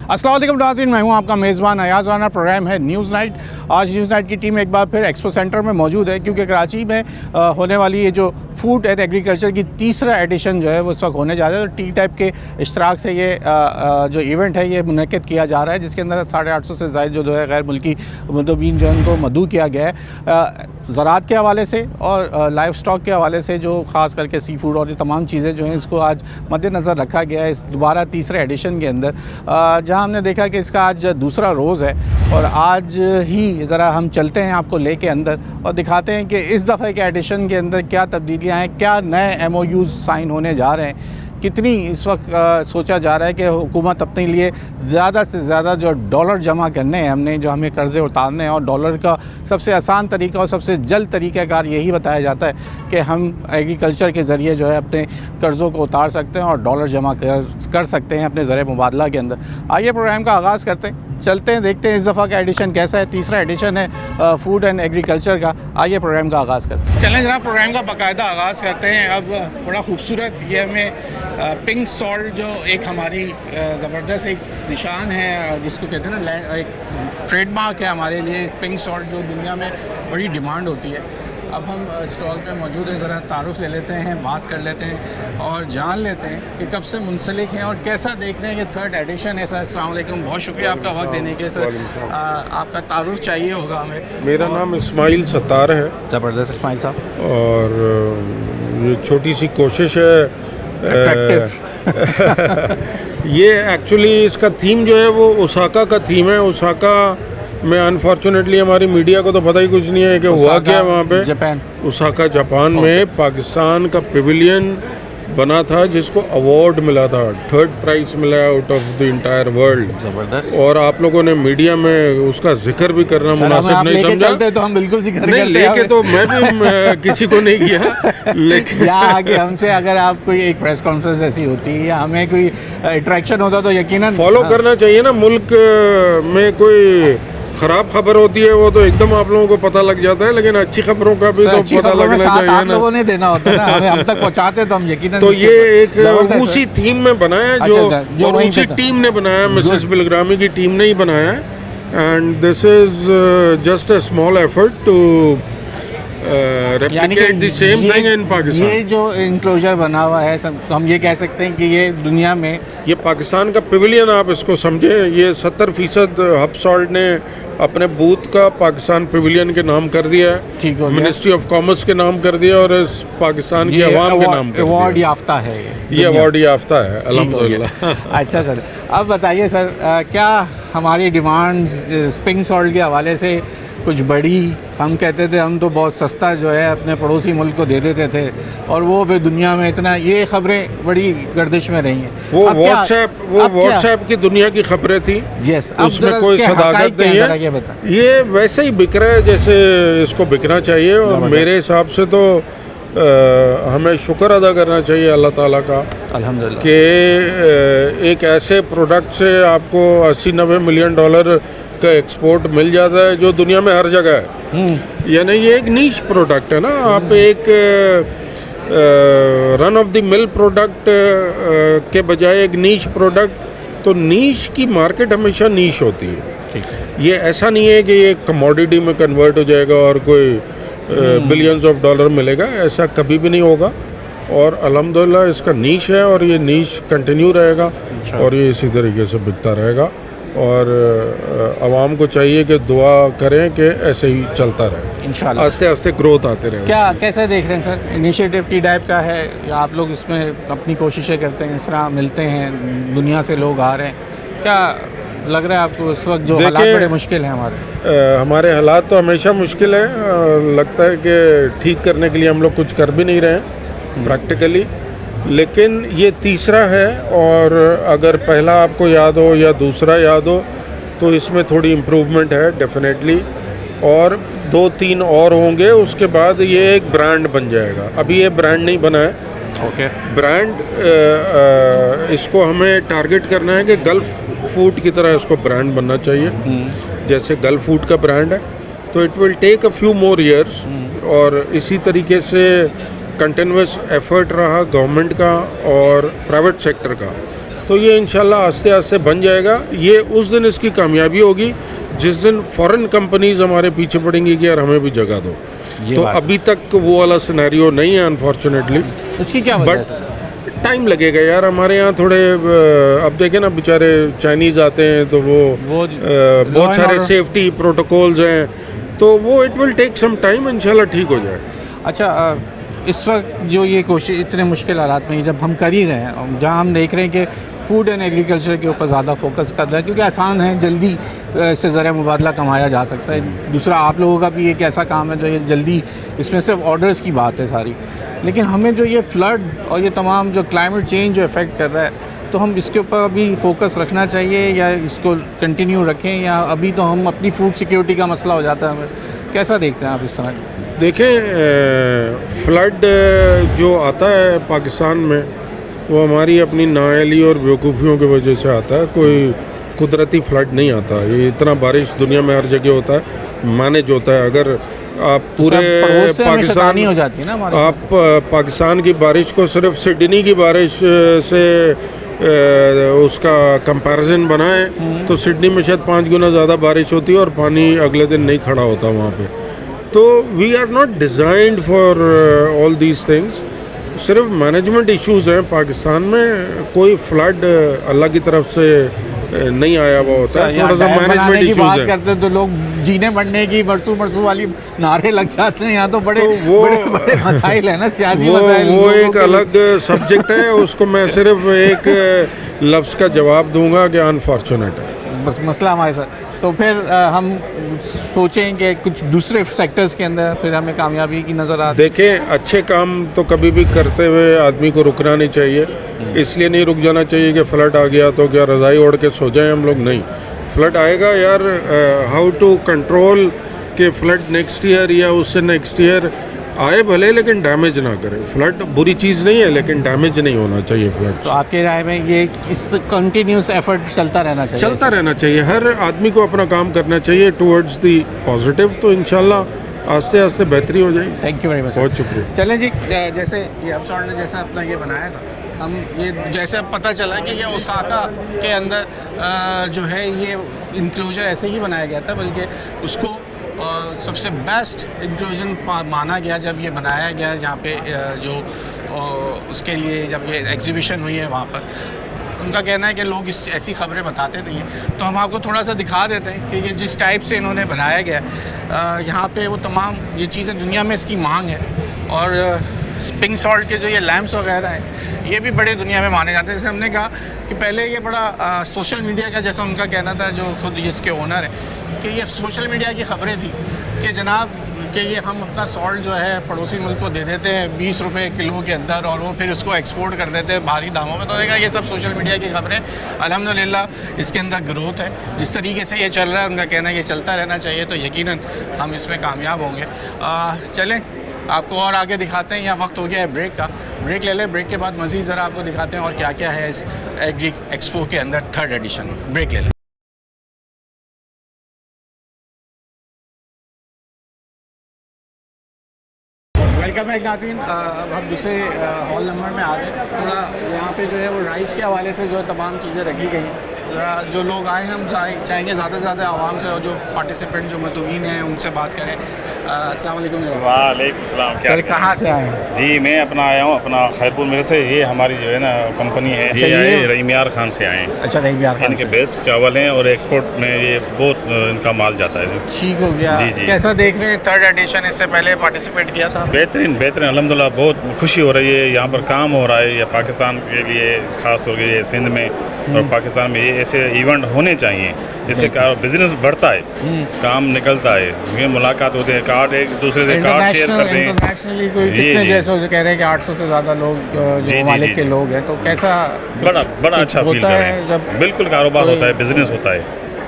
अस्सलाम वालेकुम नाज़रीन, मैं हूं आपका मेज़बान अयाज़ राना। प्रोग्राम है न्यूज़ नाइट। आज न्यूज़ नाइट की टीम एक बार फिर एक्सपो सेंटर में मौजूद है क्योंकि कराची में होने वाली ये जो फूड एंड एग्रीकल्चर की तीसरा एडिशन जो है वो इस वक्त होने जा रहा है। टी टाइप के इश्तराक से ये जो इवेंट है ये मुनक़िद किया जा रहा है, जिसके अंदर 850 से ज़ायद जो है गैर मुल्की मुंतज़मीन जो है उनको मदऊ किया गया है। ज़राअत के हवाले से और लाइफ स्टॉक के हवाले से जो ख़ास करके सी फूड और ये तमाम चीज़ें जो हैं इसको आज मद्देनज़र रखा गया है इस दोबारा तीसरे एडिशन के अंदर, जहां हमने देखा कि इसका आज दूसरा रोज़ है। और आज ही ज़रा हम चलते हैं आपको लेके अंदर और दिखाते हैं कि इस दफ़े के एडिशन के अंदर क्या तब्दीलियाँ हैं, क्या नए MOUs साइन होने जा रहे हैं, कितनी इस वक्त सोचा जा रहा है कि हुकूमत अपने लिए ज़्यादा से ज़्यादा जो डॉलर जमा करने हैं, हमने जो हमें कर्ज़े उतारने हैं, और डॉलर का सबसे आसान तरीका और सबसे जल्द तरीक़ाकार यही बताया जाता है कि हम एग्रीकल्चर के ज़रिए जो है अपने कर्ज़ों को उतार सकते हैं और डॉलर जमा कर सकते हैं अपने ज़रिए मुबादला के अंदर। आइए प्रोग्राम का आगाज़ करते हैं, चलते हैं, देखते हैं इस दफ़ा का एडिशन कैसा है। तीसरा एडिशन है फूड एंड एग्रीकल्चर का। आइए प्रोग्राम का आगाज़ करते हैं। चलें जनाब, प्रोग्राम का बाकायदा आगाज़ करते हैं। अब बड़ा खूबसूरत ये हमें पिंक सॉल्ट जो एक हमारी ज़बरदस्त एक निशान है, जिसको कहते हैं ना, एक ट्रेडमार्क है हमारे लिए। पिंक सॉल्ट जो दुनिया में बड़ी डिमांड होती है। अब हम स्टॉल पे मौजूद हैं, ज़रा तारुफ़ ले लेते हैं, बात कर लेते हैं और जान लेते हैं कि कब से मुंसलिक हैं और कैसा देख रहे हैं कि थर्ड एडिशन है। सर अस्सलाम वालेकुम, बहुत शुक्रिया आपका वक्त देने के लिए। सर आपका तारुफ़ चाहिए होगा हमें। मेरा नाम इस्माइल सत्तार है। ज़बरदस्त इस्माइल साहब। और ये छोटी सी कोशिश है ये एक्चुअली इसका थीम जो है वो ओसाका का थीम है। ओसाका में अनफॉर्चुनेटली हमारी मीडिया को तो पता ही कुछ नहीं है कि हुआ क्या है वहाँ पे। जापान, ओसाका जापान में पाकिस्तान का पेविलियन बना था जिसको अवार्ड मिला था, थर्ड प्राइज मिला out of the entire world. ज़बरदस्त। और आप लोगों ने मीडिया में उसका जिक्र भी करना मुनासिब नहीं समझा। तो हम बिल्कुल जिक्र नहीं लेके तो मैं भी किसी को नहीं किया, लेकिन आगे हमसे अगर आप कोई एक प्रेस कॉन्फ्रेंस ऐसी होती या हमें कोई इंटरेक्शन होता तो यकीनन फॉलो करना चाहिए ना। मुल्क में कोई खराब खबर होती है वो तो एकदम आप लोगों को पता लग जाता है, लेकिन अच्छी खबरों का भी तो पता लगना चाहिए ना। लोगों ने देना होता है ना, हमें हम तक पहुंचाते तो हम यकीनन। तो ये एक उसी थीम में बनाया जो और उसी टीम ने बनाया, मिसेस बिलग्रामी की टीम ने ही बनाया। And this is just a small effort to replicate the same thing in Pakistan. ये जो इंक्लोजर बना हुआ है, तो हम ये कह सकते हैं कि ये दुनिया में ये पाकिस्तान का पेविलियन आप इसको समझे। ये 70% हब सॉल्ट ने अपने बूथ का पाकिस्तान पेविलियन के नाम कर दिया है, मिनिस्ट्री ऑफ कॉमर्स के नाम कर दिया और इस पाकिस्तान की अवाम के नाम कर दिया। अवार्ड याफ्ता है ये अवार्ड याफ्ता है अल्हम्दुलिल्लाह। अच्छा सर, अब बताइए सर, क्या हमारी डिमांड्स पिंक सॉल्ट के हवाले से कुछ बड़ी? हम कहते थे हम तो बहुत सस्ता जो है अपने पड़ोसी मुल्क को दे देते थे और वो भी दुनिया में इतना, ये खबरें बड़ी गर्दिश में रही हैं। वो व्हाट्सएप की दुनिया की खबरें थी। यस, उसमें कोई सदाकत नहीं है। ये वैसे ही बिक रहा है जैसे इसको बिकना चाहिए। और मेरे हिसाब से तो हमें शुक्र अदा करना चाहिए अल्लाह ताला का अल्हम्दुलिल्लाह कि एक ऐसे प्रोडक्ट से आपको 80-90 मिलियन डॉलर का एक्सपोर्ट मिल जाता है जो दुनिया में हर जगह है। यानी ये एक नीश प्रोडक्ट है ना। आप एक run of the mill product के बजाय एक नीश प्रोडक्ट, तो नीश की मार्केट हमेशा नीश होती है। ये ऐसा नहीं है कि ये कमोडिटी में कन्वर्ट हो जाएगा और कोई बिलियंस ऑफ डॉलर मिलेगा, ऐसा कभी भी नहीं होगा। और अल्हम्दुलिल्लाह इसका नीश है और ये नीश कंटिन्यू रहेगा और ये इसी तरीके से बिकता रहेगा। और आवाम को चाहिए कि दुआ करें कि ऐसे ही चलता रहे, इंशाल्लाह आस्ते आस्ते ग्रोथ आते रहे। क्या कैसे देख रहे हैं सर, इनिशिएटिव टी टाइप का है या आप लोग इसमें अपनी कोशिशें करते हैं, इस तरह मिलते हैं, दुनिया से लोग आ रहे हैं, क्या लग रहा है आपको इस वक्त जो हालात बड़े मुश्किल हैं हमारे हालात तो हमेशा मुश्किल है। लगता है कि ठीक करने के लिए हम लोग कुछ कर भी नहीं रहे हैं प्रैक्टिकली, लेकिन ये तीसरा है। और अगर पहला आपको याद हो या दूसरा याद हो तो इसमें थोड़ी इम्प्रूवमेंट है डेफिनेटली, और 2-3 और होंगे। उसके बाद ये एक ब्रांड बन जाएगा। अभी ये ब्रांड नहीं बना है। ओके, ब्रांड इसको हमें टारगेट करना है कि गल्फ फूड की तरह इसको ब्रांड बनना चाहिए, जैसे गल्फ फूड का ब्रांड है। तो it will take a few more years. और इसी तरीके से कंटिन्यूस एफर्ट रहा गवर्नमेंट का और प्राइवेट सेक्टर का तो ये इंशाल्लाह आस्ते आस्ते बन जाएगा। ये उस दिन इसकी कामयाबी होगी जिस दिन फॉरेन कंपनीज हमारे पीछे पड़ेंगी कि यार हमें भी जगह दो। तो अभी तक वो वाला सिनेरियो नहीं है अनफॉर्चुनेटली। उसकी क्या वजह है? बट टाइम लगेगा यार। हमारे यहाँ थोड़े अब देखें ना, बेचारे चाइनीज़ आते हैं तो वो बहुत सारे सेफ्टी प्रोटोकॉल्स हैं, तो वो it will take some time, इंशाल्लाह ठीक हो जाएगा। अच्छा, इस वक्त जो ये कोशिश इतने मुश्किल हालात में जब हम कर ही रहे हैं, जहाँ हम देख रहे हैं कि फूड एंड एग्रीकल्चर के ऊपर ज़्यादा फोकस कर रहा है क्योंकि आसान है, जल्दी इससे ज़रिया मुबादला कमाया जा सकता है। दूसरा, आप लोगों का भी एक ऐसा काम है जो ये जल्दी, इसमें सिर्फ ऑर्डर्स की बात है सारी। लेकिन हमें जो ये फ्लड और ये तमाम जो क्लाइमेट चेंज जो इफ़ेक्ट कर रहा है, तो हम इसके ऊपर अभी फोकस रखना चाहिए या इसको कंटिन्यू रखें, या अभी तो हम अपनी फूड सिक्योरिटी का मसला हो जाता है हमें? कैसा देखते हैं आप इस तरह? देखें, फ्लड जो आता है पाकिस्तान में वो हमारी अपनी नाअहली और बेवकूफ़ियों की वजह से आता है। कोई कुदरती फ्लड नहीं आता। ये इतना बारिश दुनिया में हर जगह होता है, मैनेज होता है। अगर आप पूरे पाकिस्तान हो जाती है ना, आप पाकिस्तान की बारिश को सिर्फ सिडनी की बारिश से उसका कंपैरिजन बनाएं तो सिडनी में शायद 5 गुना ज़्यादा बारिश होती है और पानी अगले दिन नहीं खड़ा होता वहाँ पे। तो we are not designed for all these things. सिर्फ मैनेजमेंट इश्यूज़ हैं पाकिस्तान में। कोई फ्लड अल्लाह की तरफ से नहीं आया हुआ होता है, थोड़ा सा मैनेजमेंट इश्यूज़ है। करते तो लोग जीने बढ़ने की बरसों वाली नारे लग जाते हैं। यहाँ तो बड़े बड़े मसाइल है ना, सियासी मसाइल। वो एक अलग सब्जेक्ट है, उसको मैं सिर्फ एक लफ्ज़ का जवाब दूंगा कि अनफॉर्चुनेट है, बस मसला हमारे साथ। तो फिर हम सोचें कि कुछ दूसरे सेक्टर्स के अंदर फिर हमें कामयाबी की नज़र आती है। देखें, अच्छे काम तो कभी भी करते हुए आदमी को रुकना नहीं चाहिए। इसलिए नहीं रुक जाना चाहिए कि फ्लड आ गया तो क्या रज़ाई ओढ़ के सो जाएं हम लोग। नहीं, फ्लड आएगा यार, हाउ टू कंट्रोल के फ्लड नेक्स्ट ईयर या उससे नेक्स्ट ईयर आए भले, लेकिन डैमेज ना करे। फ्लड बुरी चीज़ नहीं है, लेकिन डैमेज नहीं होना चाहिए फ्लड। तो आपके राय में ये इस कंटिन्यूस एफर्ट चलता रहना चाहिए? हर आदमी को अपना काम करना चाहिए टुवर्ड्स दी पॉजिटिव, तो इंशाल्लाह आस्ते आस्ते बेहतरी हो जाएगी। Thank you very much. बहुत शुक्रिया। चलें जी, जैसे ये अफसर ने जैसा अपना ये बनाया था, हम ये जैसे पता चला कि ये ओसाका के अंदर जो है ये इंक्लोजर ऐसे ही बनाया गया था, बल्कि उसको सबसे बेस्ट इंक्लूजन माना गया जब ये बनाया गया, जहाँ पे जो उसके लिए जब ये एग्जीबिशन हुई है वहाँ पर। उनका कहना है कि लोग ऐसी खबरें बताते नहीं हैं, तो हम आपको थोड़ा सा दिखा देते हैं कि ये जिस टाइप से इन्होंने बनाया गया यहाँ पे वो तमाम ये चीज़ें दुनिया में इसकी मांग है। और पिंक सॉल्ट के जो ये लैम्प्स वगैरह हैं, ये भी बड़े दुनिया में माने जाते हैं। जैसे हमने कहा कि पहले ये बड़ा सोशल मीडिया का, जैसा उनका कहना था जो खुद इसके ओनर है, कि ये सोशल मीडिया की खबरें थी कि जनाब कि ये हम अपना सॉल्ट जो है पड़ोसी मुल्क को दे देते हैं 20 रुपये किलो के अंदर, और वो फिर उसको एक्सपोर्ट कर देते हैं भारी दामों में। तो देखा ये सब सोशल मीडिया की खबरें। अल्हम्दुलिल्लाह इसके अंदर ग्रोथ है। जिस तरीके से ये चल रहा है, उनका कहना है ये चलता रहना चाहिए, तो यकीनन हम इसमें कामयाब होंगे। चलें आपको और आगे दिखाते हैं। यहाँ वक्त हो गया है ब्रेक का, ब्रेक ले लें। ब्रेक के बाद मज़ीद ज़रा आपको दिखाते हैं और क्या क्या है इस एग्री एक्सपो के अंदर 3rd एडिशन। ब्रेक ले लें। वेलकम बैक नाज़रीन। अब हम दूसरे हॉल नंबर में आ गए। थोड़ा यहाँ पे जो है वो राइस के हवाले से जो तमाम चीज़ें रखी गई हैं। जो लोग आए हैं, हम चाहेंगे ज़्यादा से ज़्यादा आवाम से और जो पार्टिसिपेंट जो मतुबीन हैं उनसे बात करें। अस्सलाम वालेकुम। वालेकुम सलाम। क्या कहाँ से आए हैं? जी, मैं अपना आया हूँ अपना खैरपुर मेरे से। ये हमारी जो है ना कंपनी है, ये आए रहीमियार खान से आए हैं। अच्छा, रहीमियार खान। इनके बेस्ट चावल हैं और एक्सपोर्ट में ये बहुत इनका माल जाता है। ठीक हो गया। जी जी। कैसा देख रहे हैं 3rd एडिशन? इससे पहले पार्टिसिपेट किया था? बेहतरीन बेहतरीन, अल्हम्दुलिल्लाह बहुत खुशी हो रही है। यहाँ पर काम हो रहा है, ये पाकिस्तान के लिए ख़ास तौर पर सिंध में और पाकिस्तान में ये ऐसे इवेंट होने चाहिए जिससे बिजनेस बढ़ता है, काम निकलता है, ये मुलाकात होते हैं, कार्ड एक दूसरे से कार्ड शेयर करते हैं। इंटरनेशनली कोई कितने जैसे कह रहे हैं कि 800 से ज़्यादा लोग जो मालिक के लोग हैं, तो कैसा बड़ा अच्छा फील कर रहे हैं। जब बिल्कुल कारोबार होता है, बिजनेस होता है,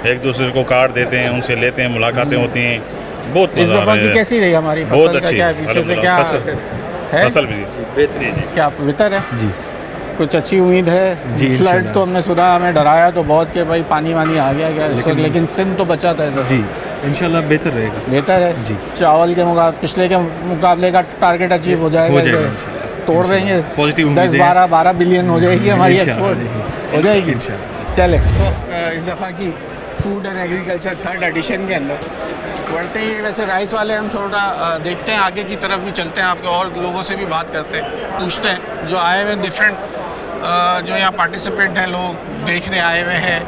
एक दूसरे को कार्ड देते हैं, उनसे लेते हैं, मुलाकातें होती हैं। बहुत इस दफ़ा की कैसी रही हमारी फसल? बहुत अच्छी क्या पीछे से क्या फसल भी बेहतरीन, क्या बेहतर है जी? कुछ अच्छी उम्मीद है जी। फ्लड तो हमने सुना, हमें डराया तो बहुत कि भाई पानी वानी आ गया क्या, लेकिन सिंध तो बचा था जी। इंशाल्लाह बेहतर रहेगा। बेहतर है जी। चावल के मुकाबले पिछले के मुकाबले का टारगेट अचीव हो जाएगा इंशाल्लाह। तोड़ रहे हैं। पॉजिटिव 10-12 बिलियन हो जाएगी हमारी एक्सपोर्ट। हो जाएगी इंशाल्लाह। चले। इस दफ़ा की food and agriculture third edition के अंदर बढ़ते ही वैसे राइस वाले हम छोटा देखते हैं, आगे की तरफ भी चलते हैं, आपके और लोगों से भी बात करते हैं, पूछते हैं जो आए हुए डिफरेंट जो यहाँ पार्टिसिपेंट हैं, लोग देखने आए हुए हैं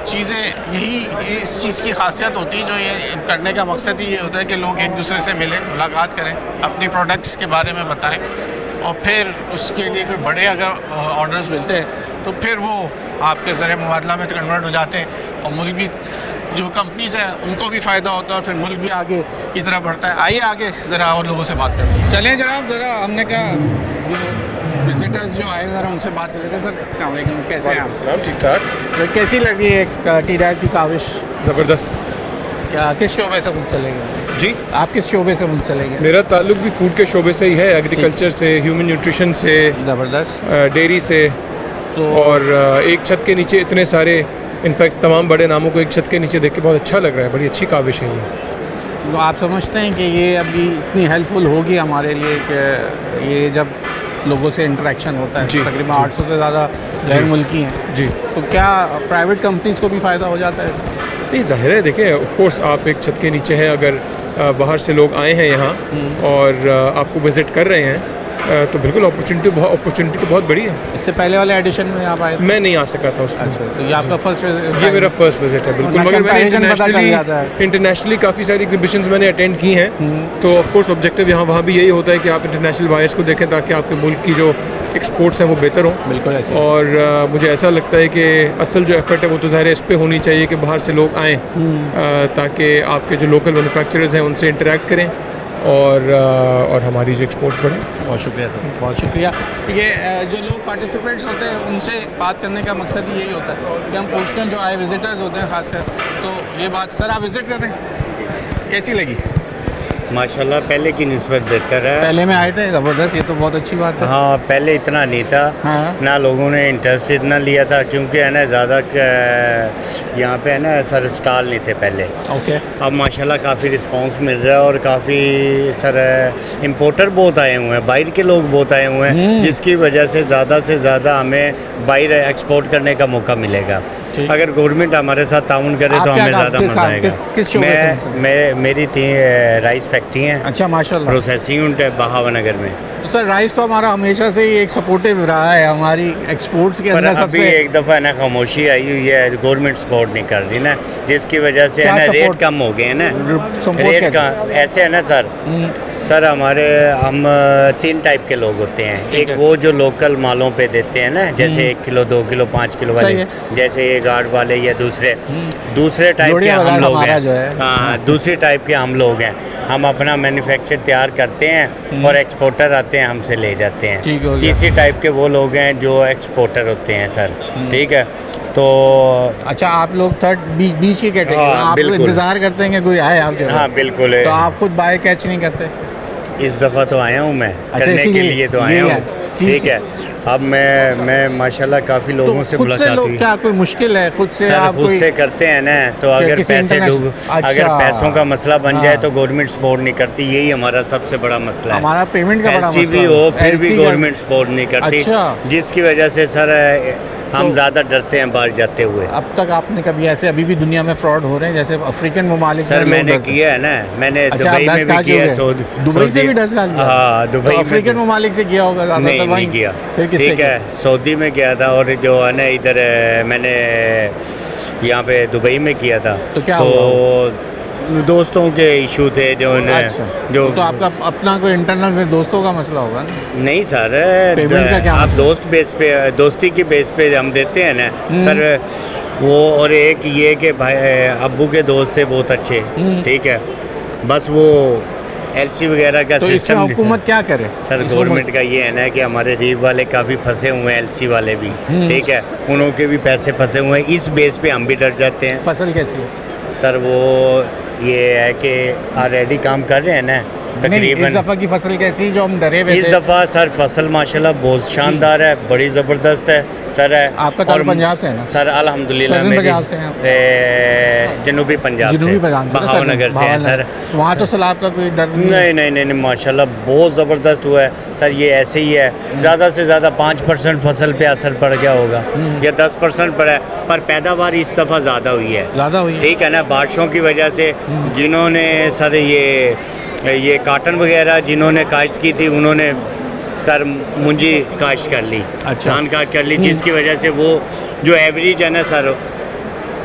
चीज़ें। यही इस चीज़ की खासियत होती है, जो ये करने का मकसद ही ये होता है कि लोग एक दूसरे से मिलें, मुलाकात करें, अपनी प्रोडक्ट्स के बारे में बताएं, और फिर उसके लिए कोई बड़े अगर ऑर्डर्स मिलते हैं तो फिर वो आपके ज़रिए मुबादला में कन्वर्ट हो जाते हैं, और मुल्क भी जो कंपनीज हैं उनको भी फ़ायदा होता है, और फिर मुल्क भी आगे की तरफ बढ़ता है। आइए आगे ज़रा और लोगों से बात करते हैं। चलें जनाब, ज़रा हमने कहा जो विजिटर्स जो आए ज़रा उनसे बात कर लेते हैं। सर अस्सलाम वालेकुम, कैसे हैं आप? सलाम, ठीक ठाक। तो कैसी लगी एक टी-डाइट की काविश? ज़बरदस्त। क्या किस शोबे से मुंसलिक जी, आप किस शोबे से मुंसलिक हैं? मेरा ताल्लुक भी फूड के शोबे से ही है, एग्रीकल्चर से, ह्यूमन न्यूट्रिशन से, ज़बरदस्त। डेयरी से, तो और एक छत के नीचे इतने सारे, इनफैक्ट तमाम बड़े नामों को एक छत के नीचे देख के बहुत अच्छा लग रहा है। बड़ी अच्छी काविश है ये। तो आप समझते हैं कि ये अभी इतनी हेल्पफुल होगी हमारे लिए कि ये जब लोगों से इंटरेक्शन होता है, जी, तकरीबन जी। 800 से ज़्यादा गैर मुल्की हैं, जी, तो क्या प्राइवेट कंपनीज को भी फ़ायदा हो जाता है इसमें? नहीं, ज़ाहिर है, देखें, ऑफ कोर्स आप एक छत के नीचे हैं, अगर बाहर से लोग आए हैं यहाँ और आपको विज़िट कर रहे हैं, तो बिल्कुल अपॉर्चुनिटी तो बहुत बड़ी है। इससे पहले वाले एडिशन में आप आए थे? मैं नहीं आ सका था उसमें। अच्छा, तो ये आपका फर्स्ट ये मेरा फर्स्ट विजिट है, बिल्कुल। मगर मैंने इंटरनेशनली काफ़ी सारी एग्जीबिशंस मैंने अटेंड की हैं, तो ऑफ कोर्स ऑब्जेक्टिव वहाँ भी यही होता है कि आप इंटरनेशनल बायर्स को देखें, ताकि आपके मुल्क की जो एक्सपोर्ट्स हैं वो बेहतर हों। बिल्कुल ऐसे। और मुझे ऐसा लगता है कि असल जो एफर्ट है वो तो ज़ाहिर है इस पे होनी चाहिए कि बाहर से लोग आएँ, ताकि आपके जो लोकल मैन्युफैक्चरर्स हैं उनसे इंटरेक्ट करें, और हमारी जो एक्सपोर्ट्स बढ़ें। बहुत शुक्रिया सर, बहुत शुक्रिया। ये जो लोग पार्टिसिपेंट्स होते हैं उनसे बात करने का मकसद ही यही होता है कि हम पूछते हैं, जो आए विजिटर्स होते हैं खासकर, तो ये बात। सर आप विज़िट कर रहे हैं, कैसी लगी? माशाल्लाह पहले की निस्बत बेहतर है। पहले में आए थे, ज़बरदस्त, ये तो बहुत अच्छी बात है। हाँ, पहले इतना नहीं था, हाँ। ना लोगों ने इंटरेस्ट इतना लिया था, क्योंकि है ना ज़्यादा यहाँ पे है ना सर स्टॉल नहीं थे पहले। ओके। अब माशाल्लाह काफ़ी रिस्पांस मिल रहा है, और काफ़ी सर इंपोर्टर बहुत आए हुए हैं, बाहर के लोग बहुत आए हुए हैं, जिसकी वजह से ज़्यादा हमें बाहर एक्सपोर्ट करने का मौका मिलेगा। अगर गवर्नमेंट हमारे साथ ताउन करे तो हमें ज़्यादा मज़ा आएगा। मेरी 3 राइस फैक्ट्री हैं। अच्छा, माशाल्लाह। प्रोसेसिंग यूनिट है बहावनगर में। तो सर राइस तो हमारा हमेशा से ही एक सपोर्टिव रहा है हमारी एक्सपोर्ट्स के पर अंदर। अभी सबसे एक दफ़ा ना खामोशी आई हुई है, गवर्नमेंट सपोर्ट नहीं कर रही ना, जिसकी वजह से है ना रेट कम हो गए हैं ना। रेट का ऐसे है ना सर हमारे हम 3 टाइप के लोग होते हैं। एक वो जो लोकल मालों पे देते हैं ना, जैसे 1 किलो 2 किलो 5 किलो वाले, जैसे ये गार्ड वाले या दूसरे टाइप के हम लोग हैं। हाँ, दूसरी टाइप के हम लोग हैं। हम अपना मैन्युफैक्चर तैयार करते हैं और एक्सपोर्टर आते हैं, हमसे ले जाते हैं। तीसरी टाइप के वो लोग हैं जो एक्सपोर्टर होते हैं सर, ठीक है। तो अच्छा, आप लोग थर्ड बीच की कैटेगरी, हाँ, आप बिल्कुल। इंतजार करते हैं कि कोई आए आपके पास। हाँ बिल्कुल। तो आप खुद बाय कैच नहीं करते? इस दफ़ा तो आया हूँ मैं, अच्छा, करने के लिए तो आया हूँ, ठीक है। अब मैं माशाल्लाह काफ़ी लोगों से मुलाकात हुई। क्या कोई मुश्किल है खुद से? सर आप खुद से करते हैं ना, तो अगर पैसे अगर पैसों का मसला बन जाए तो गवर्नमेंट सपोर्ट नहीं करती, यही हमारा सबसे बड़ा मसला है। हमारा पेमेंट का बड़ा LC भी हो फिर भी गवर्नमेंट सपोर्ट नहीं करती, जिसकी वजह से सर हम ज़्यादा डरते हैं बाहर जाते हुए। अब तक आपने कभी ऐसे, अभी भी दुनिया में फ्रॉड हो रहे हैं जैसे अफ्रीकन ममालिक? सर मैंने किया है ना, मैंने दुबई में भी किया है, दुबई से भी 10 लाख? हाँ, दुबई में। अफ्रीकन ममालिक से किया होगा? नहीं किया, ठीक है, सऊदी में किया था, और जो है ना इधर मैंने यहाँ पे दुबई में किया था। तो क्या हुआ? दोस्तों के इशू थे जो जो तो आपका अपना कोई इंटरनल फिर दोस्तों का मसला होगा ना? नहीं सर, आप दोस्त बेस पे, दोस्ती की बेस पे हम देते हैं ना सर वो। और एक ये कि भाई अब्बू के दोस्त थे बहुत अच्छे, ठीक है, बस वो LC वगैरह का तो सिस्टम। हुकूमत क्या करे सर? गवर्नमेंट का ये है ना कि हमारे रीब वाले काफ़ी फंसे हुए हैं, LC वाले भी, ठीक है, उनके भी पैसे फंसे हुए हैं। इस बेस पे हम भी डर जाते हैं। फसल कैसी है? सर वो ये है कि ऑलरेडी काम कर रहे हैं ना, तकरीबन इस दफ़ा की फसल कैसी जो हम डरे हुए इस थे? दफ़ा सर फसल माशाल्लाह बहुत शानदार है, बड़ी ज़बरदस्त है सर है। आपका ताल्लुक पंजाब से है ना? सर अल्हम्दुलिल्लाह सदर्न मेरी पंजाब से हैं आप? जनूबी पंजाब जनूबी से पंजाब से, बहावनगर से है सर। वहाँ तो सैलाब का कोई डर नहीं है? नहीं माशाल्लाह बहुत ज़बरदस्त हुआ है सर। ये ऐसे ही है, ज़्यादा से ज़्यादा 5% फसल पे असर पड़ गया होगा या 10% पड़ा है, पर पैदावार इस दफ़ा ज़्यादा हुई है। ज़्यादा हुई है? ठीक है ना, बारिशों की वजह से जिन्होंने सर ये काटन वगैरह जिन्होंने काश्त की थी उन्होंने सर मुंजी काश्त कर ली, अच्छा। धान काश्त कर ली, जिसकी वजह से वो जो एवरेज है ना सर